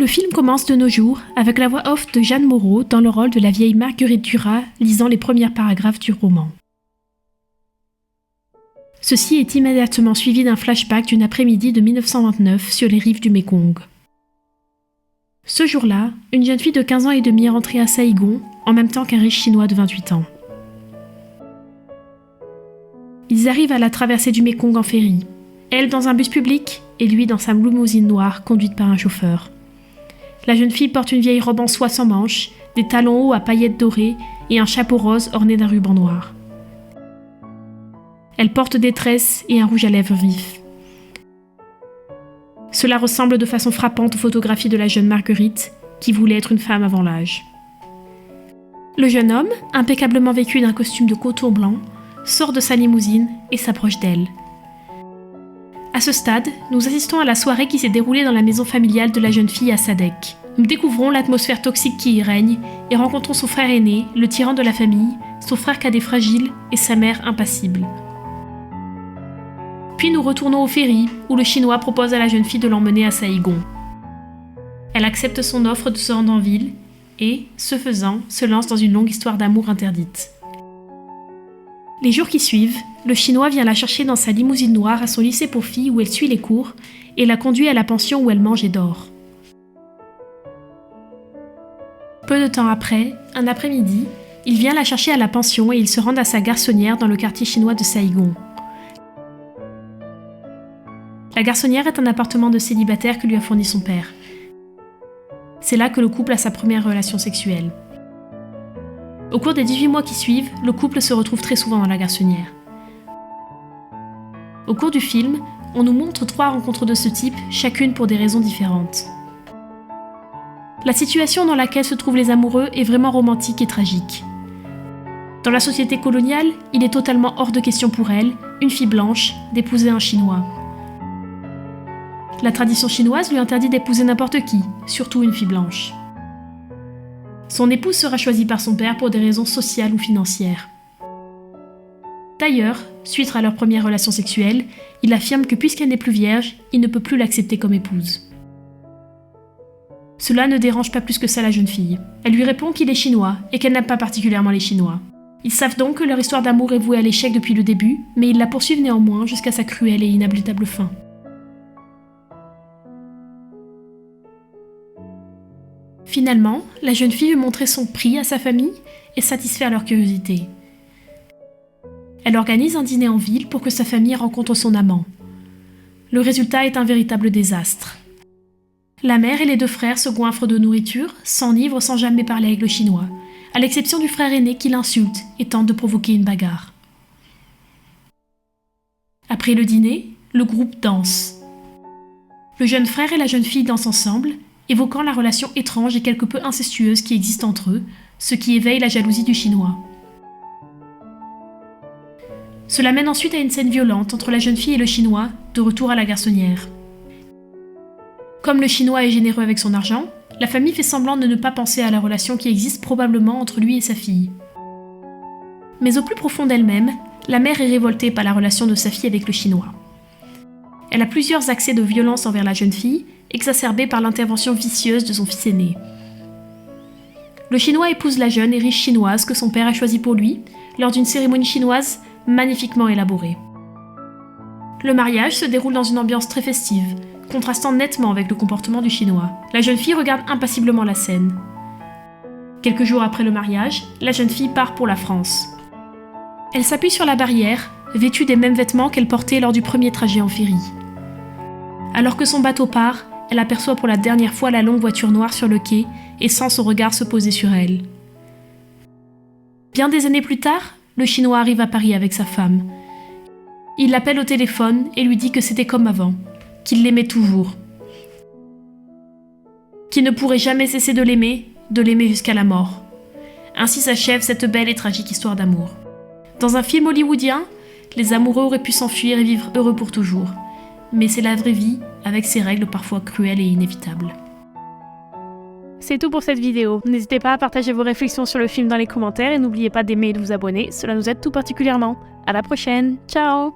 Le film commence de nos jours avec la voix off de Jeanne Moreau dans le rôle de la vieille Marguerite Duras lisant les premiers paragraphes du roman. Ceci est immédiatement suivi d'un flashback d'une après-midi de 1929 sur les rives du Mékong. Ce jour-là, une jeune fille de 15 ans et demi est rentrée à Saïgon en même temps qu'un riche chinois de 28 ans. Ils arrivent à la traversée du Mékong en ferry, elle dans un bus public et lui dans sa limousine noire conduite par un chauffeur. La jeune fille porte une vieille robe en soie sans manches, des talons hauts à paillettes dorées et un chapeau rose orné d'un ruban noir. Elle porte des tresses et un rouge à lèvres vif. Cela ressemble de façon frappante aux photographies de la jeune Marguerite, qui voulait être une femme avant l'âge. Le jeune homme, impeccablement vêtu d'un costume de coton blanc, sort de sa limousine et s'approche d'elle. À ce stade, nous assistons à la soirée qui s'est déroulée dans la maison familiale de la jeune fille à Sadek. Nous découvrons l'atmosphère toxique qui y règne et rencontrons son frère aîné, le tyran de la famille, son frère cadet fragile et sa mère impassible. Puis nous retournons au ferry, où le Chinois propose à la jeune fille de l'emmener à Saïgon. Elle accepte son offre de se rendre en ville et, ce faisant, se lance dans une longue histoire d'amour interdite. Les jours qui suivent, le Chinois vient la chercher dans sa limousine noire à son lycée pour filles où elle suit les cours et la conduit à la pension où elle mange et dort. Peu de temps après, un après-midi, il vient la chercher à la pension et ils se rendent à sa garçonnière dans le quartier chinois de Saïgon. La garçonnière est un appartement de célibataire que lui a fourni son père. C'est là que le couple a sa première relation sexuelle. Au cours des 18 mois qui suivent, le couple se retrouve très souvent dans la garçonnière. Au cours du film, on nous montre 3 rencontres de ce type, chacune pour des raisons différentes. La situation dans laquelle se trouvent les amoureux est vraiment romantique et tragique. Dans la société coloniale, il est totalement hors de question pour elle, une fille blanche, d'épouser un Chinois. La tradition chinoise lui interdit d'épouser n'importe qui, surtout une fille blanche. Son épouse sera choisie par son père pour des raisons sociales ou financières. D'ailleurs, suite à leur première relation sexuelle, il affirme que puisqu'elle n'est plus vierge, il ne peut plus l'accepter comme épouse. Cela ne dérange pas plus que ça la jeune fille. Elle lui répond qu'il est chinois et qu'elle n'aime pas particulièrement les Chinois. Ils savent donc que leur histoire d'amour est vouée à l'échec depuis le début, mais ils la poursuivent néanmoins jusqu'à sa cruelle et inabluttable fin. Finalement, la jeune fille veut montrer son prix à sa famille et satisfaire leur curiosité. Elle organise un dîner en ville pour que sa famille rencontre son amant. Le résultat est un véritable désastre. La mère et les 2 frères se goinfrent de nourriture, s'enivrent sans jamais parler avec le Chinois, à l'exception du frère aîné qui l'insulte et tente de provoquer une bagarre. Après le dîner, le groupe danse. Le jeune frère et la jeune fille dansent ensemble, évoquant la relation étrange et quelque peu incestueuse qui existe entre eux, ce qui éveille la jalousie du Chinois. Cela mène ensuite à une scène violente entre la jeune fille et le Chinois, de retour à la garçonnière. Comme le Chinois est généreux avec son argent, la famille fait semblant de ne pas penser à la relation qui existe probablement entre lui et sa fille. Mais au plus profond d'elle-même, la mère est révoltée par la relation de sa fille avec le Chinois. Elle a plusieurs accès de violence envers la jeune fille, exacerbée par l'intervention vicieuse de son fils aîné. Le Chinois épouse la jeune et riche Chinoise que son père a choisie pour lui, lors d'une cérémonie chinoise magnifiquement élaborée. Le mariage se déroule dans une ambiance très festive, contrastant nettement avec le comportement du Chinois. La jeune fille regarde impassiblement la scène. Quelques jours après le mariage, la jeune fille part pour la France. Elle s'appuie sur la barrière, vêtue des mêmes vêtements qu'elle portait lors du premier trajet en ferry. Alors que son bateau part, elle aperçoit pour la dernière fois la longue voiture noire sur le quai et sent son regard se poser sur elle. Bien des années plus tard, le Chinois arrive à Paris avec sa femme. Il l'appelle au téléphone et lui dit que c'était comme avant, qu'il l'aimait toujours. Qu'il ne pourrait jamais cesser de l'aimer jusqu'à la mort. Ainsi s'achève cette belle et tragique histoire d'amour. Dans un film hollywoodien, les amoureux auraient pu s'enfuir et vivre heureux pour toujours. Mais c'est la vraie vie, avec ses règles parfois cruelles et inévitables. C'est tout pour cette vidéo. N'hésitez pas à partager vos réflexions sur le film dans les commentaires et n'oubliez pas d'aimer et de vous abonner, cela nous aide tout particulièrement. À la prochaine, ciao!